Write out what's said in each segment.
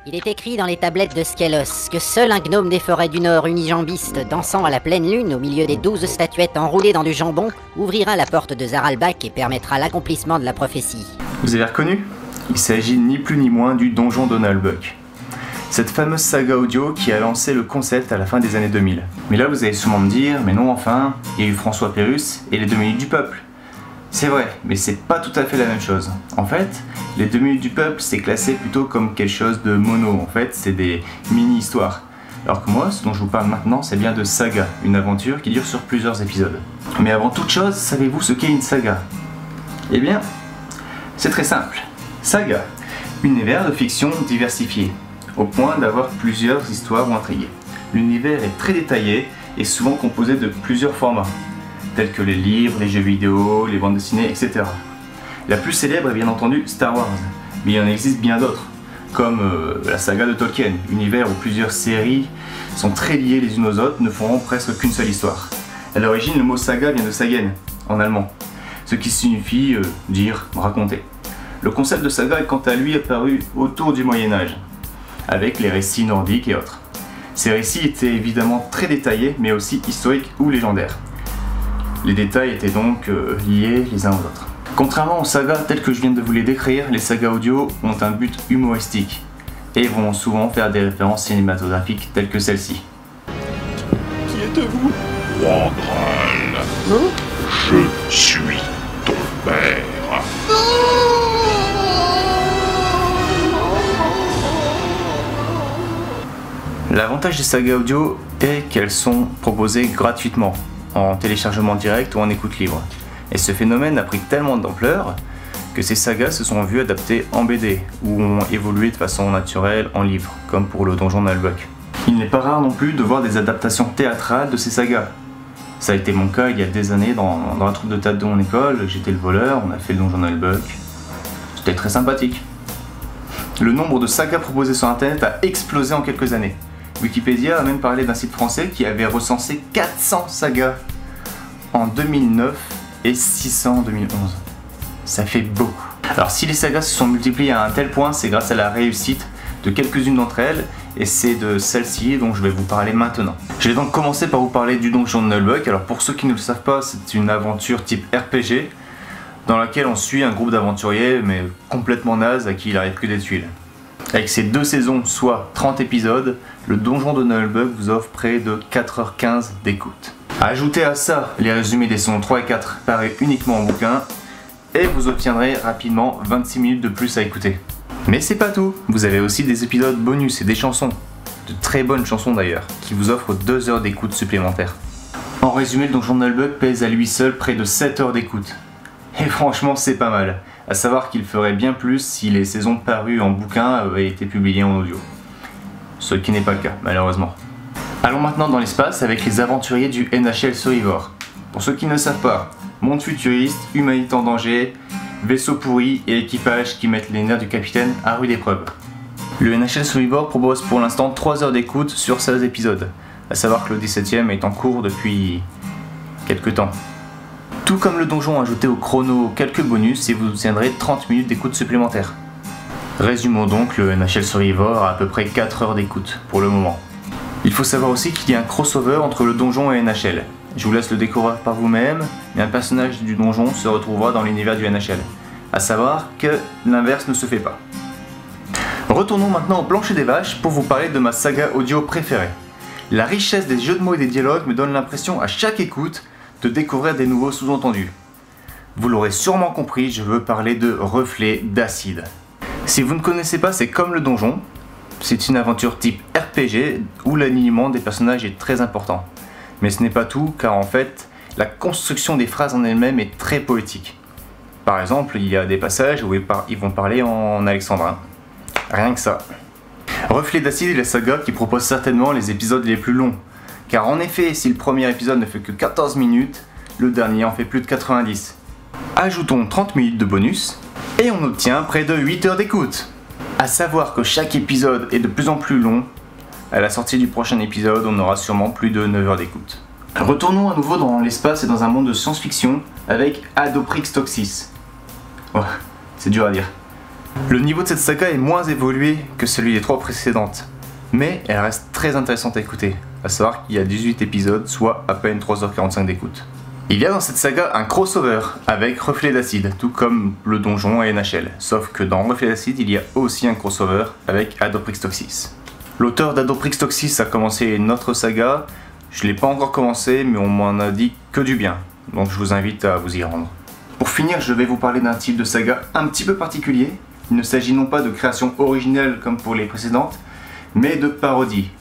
Il est écrit dans les tablettes de Skelos que seul un gnome des forêts du Nord unijambiste dansant à la pleine lune au milieu des 12 statuettes enroulées dans du jambon ouvrira la porte de Zaralbak et permettra l'accomplissement de la prophétie. Vous avez reconnu? Il s'agit ni plus ni moins du donjon de Nullbuck. Cette fameuse saga audio qui a lancé le concept à la fin des années 2000. Mais là vous allez sûrement me dire, mais non enfin, il y a eu François Pérusse et les 2 minutes du peuple. C'est vrai, mais c'est pas tout à fait la même chose. En fait, les 2 minutes du peuple, c'est classé plutôt comme quelque chose de mono. En fait, c'est des mini-histoires. Alors que moi, ce dont je vous parle maintenant, c'est bien de saga, une aventure qui dure sur plusieurs épisodes. Mais avant toute chose, savez-vous ce qu'est une saga? Eh bien, c'est très simple. Saga, univers de fiction diversifié, au point d'avoir plusieurs histoires ou intrigues. L'univers est très détaillé et souvent composé de plusieurs formats, tels que les livres, les jeux vidéo, les bandes dessinées, etc. La plus célèbre est bien entendu Star Wars, mais il en existe bien d'autres, comme la saga de Tolkien, univers où plusieurs séries sont très liées les unes aux autres, ne feront presque qu'une seule histoire. À l'origine, le mot saga vient de sagen, en allemand, ce qui signifie dire, raconter. Le concept de saga est quant à lui apparu autour du Moyen-Âge, avec les récits nordiques et autres. Ces récits étaient évidemment très détaillés, mais aussi historiques ou légendaires. Les détails étaient donc liés les uns aux autres. Contrairement aux sagas telles que je viens de vous les décrire, les sagas audio ont un but humoristique et vont souvent faire des références cinématographiques telles que celle-ci. Qui êtes-vous? Wandral. Je suis ton père. L'avantage des sagas audio est qu'elles sont proposées gratuitement, en téléchargement direct ou en écoute libre. Et ce phénomène a pris tellement d'ampleur que ces sagas se sont vues adaptées en BD ou ont évolué de façon naturelle en livre, comme pour le donjon de Nullbuck. Il n'est pas rare non plus de voir des adaptations théâtrales de ces sagas. Ça a été mon cas il y a des années dans la troupe de théâtre de mon école, j'étais le voleur, on a fait le donjon de Nullbuck. C'était très sympathique. Le nombre de sagas proposées sur internet a explosé en quelques années. Wikipédia a même parlé d'un site français qui avait recensé 400 sagas en 2009 et 600 en 2011. Ça fait beaucoup. Alors si les sagas se sont multipliées à un tel point, c'est grâce à la réussite de quelques-unes d'entre elles, et c'est de celle-ci dont je vais vous parler maintenant. Je vais donc commencer par vous parler du donjon de Nullbuck. Alors pour ceux qui ne le savent pas, c'est une aventure type RPG, dans laquelle on suit un groupe d'aventuriers, mais complètement naze, à qui il arrive que des tuiles. Avec ses 2 saisons, soit 30 épisodes, le donjon de Nullbuck vous offre près de 4h15 d'écoute. Ajoutez à ça les résumés des saisons 3 et 4 parus uniquement en bouquin, et vous obtiendrez rapidement 26 minutes de plus à écouter. Mais c'est pas tout, vous avez aussi des épisodes bonus et des chansons, de très bonnes chansons d'ailleurs, qui vous offrent 2 heures d'écoute supplémentaires. En résumé, le donjon de Nullbuck pèse à lui seul près de 7 heures d'écoute. Et franchement c'est pas mal, à savoir qu'il ferait bien plus si les saisons parues en bouquin avaient été publiées en audio. Ce qui n'est pas le cas, malheureusement. Allons maintenant dans l'espace avec les aventuriers du NHL Survivor. Pour ceux qui ne le savent pas, monde futuriste, humanité en danger, vaisseau pourri et équipage qui mettent les nerfs du capitaine à rude épreuve. Le NHL Survivor propose pour l'instant 3 heures d'écoute sur 16 épisodes, à savoir que le 17ème est en cours depuis quelques temps. Tout comme le donjon, ajoutez au chrono quelques bonus et vous obtiendrez 30 minutes d'écoute supplémentaires. Résumons donc, le NHL Survivor a à peu près 4 heures d'écoute pour le moment. Il faut savoir aussi qu'il y a un crossover entre le donjon et NHL. Je vous laisse le découvrir par vous-même, mais un personnage du donjon se retrouvera dans l'univers du NHL. A savoir que l'inverse ne se fait pas. Retournons maintenant au plancher des vaches pour vous parler de ma saga audio préférée. La richesse des jeux de mots et des dialogues me donne l'impression à chaque écoute de découvrir des nouveaux sous-entendus. Vous l'aurez sûrement compris, je veux parler de Reflets d'Acide. Si vous ne connaissez pas, c'est comme le donjon. C'est une aventure type RPG où l'alignement des personnages est très important. Mais ce n'est pas tout, car en fait, la construction des phrases en elle-même est très poétique. Par exemple, il y a des passages où ils vont parler en alexandrin. Rien que ça. Reflets d'Acide est la saga qui propose certainement les épisodes les plus longs. Car en effet, si le premier épisode ne fait que 14 minutes, le dernier en fait plus de 90. Ajoutons 30 minutes de bonus, et on obtient près de 8 heures d'écoute. A savoir que chaque épisode est de plus en plus long. À la sortie du prochain épisode, on aura sûrement plus de 9 heures d'écoute. Retournons à nouveau dans l'espace et dans un monde de science-fiction avec Adoprix Toxis. Oh, c'est dur à dire. Le niveau de cette saga est moins évolué que celui des 3 précédentes, mais elle reste très intéressante à écouter, à savoir qu'il y a 18 épisodes, soit à peine 3h45 d'écoute. Il y a dans cette saga un crossover avec Reflet d'Acide, tout comme le donjon et NHL, sauf que dans Reflet d'Acide, il y a aussi un crossover avec Adoprix Toxis. L'auteur d'Adoprix Toxis a commencé une autre saga, je ne l'ai pas encore commencé, mais on m'en a dit que du bien, donc je vous invite à vous y rendre. Pour finir, je vais vous parler d'un type de saga un petit peu particulier. Il ne s'agit non pas de création originelle comme pour les précédentes, mais de parodie.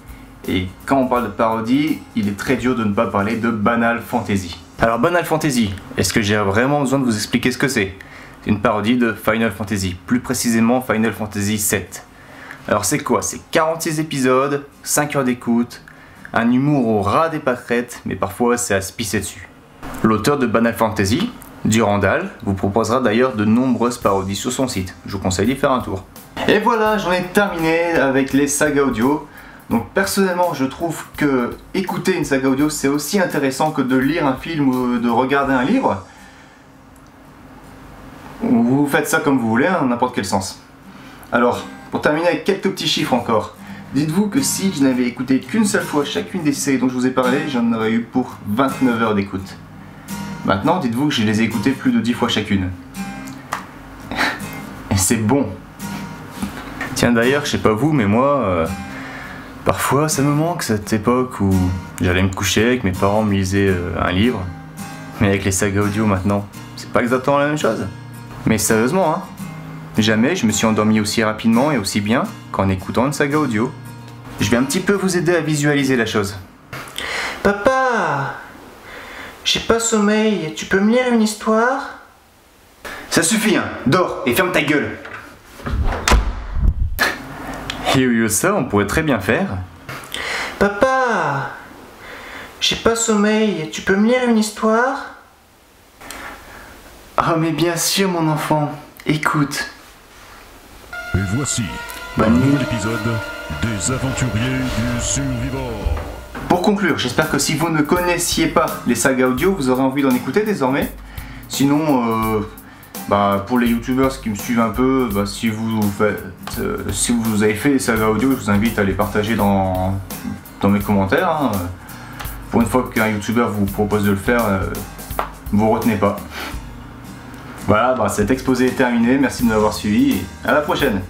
Et quand on parle de parodie, il est très dur de ne pas parler de Banal Fantasy. Alors Banal Fantasy, est-ce que j'ai vraiment besoin de vous expliquer ce que c'est? C'est une parodie de Final Fantasy, plus précisément Final Fantasy VII. Alors c'est quoi? C'est 46 épisodes, 5 heures d'écoute, un humour au ras des pâquerettes, mais parfois c'est à se pisser dessus. L'auteur de Banal Fantasy, Durandal, vous proposera d'ailleurs de nombreuses parodies sur son site. Je vous conseille d'y faire un tour. Et voilà, j'en ai terminé avec les sagas audio. Donc personnellement, je trouve que écouter une saga audio, c'est aussi intéressant que de lire un film ou de regarder un livre. Vous faites ça comme vous voulez, hein, n'importe quel sens. Alors, pour terminer avec quelques petits chiffres encore. Dites-vous que si je n'avais écouté qu'une seule fois chacune des séries dont je vous ai parlé, j'en aurais eu pour 29 heures d'écoute. Maintenant, dites-vous que je les ai écoutées plus de 10 fois chacune. Et c'est bon. Tiens d'ailleurs, je sais pas vous, mais moi... Parfois, ça me manque cette époque où j'allais me coucher avec mes parents me lisaient un livre. Mais avec les sagas audio maintenant, c'est pas exactement la même chose. Mais sérieusement, hein, jamais je me suis endormi aussi rapidement et aussi bien qu'en écoutant une saga audio. Je vais un petit peu vous aider à visualiser la chose. Papa, j'ai pas sommeil, tu peux me lire une histoire? Ça suffit, hein, dors et ferme ta gueule. Et au lieu de ça, on pourrait très bien faire... Papa, j'ai pas sommeil, tu peux me lire une histoire? Ah mais bien sûr mon enfant, écoute. Et voici Bonne un nuit. nouvel épisode des Aventuriers du Survivor. Pour conclure, j'espère que si vous ne connaissiez pas les sagas audio, vous aurez envie d'en écouter désormais. Sinon, pour les youtubeurs qui me suivent un peu, si vous avez fait des sagas audio, je vous invite à les partager dans mes commentaires. Hein. Pour une fois qu'un youtubeur vous propose de le faire, vous retenez pas. Voilà, cet exposé est terminé, merci de m'avoir suivi et à la prochaine.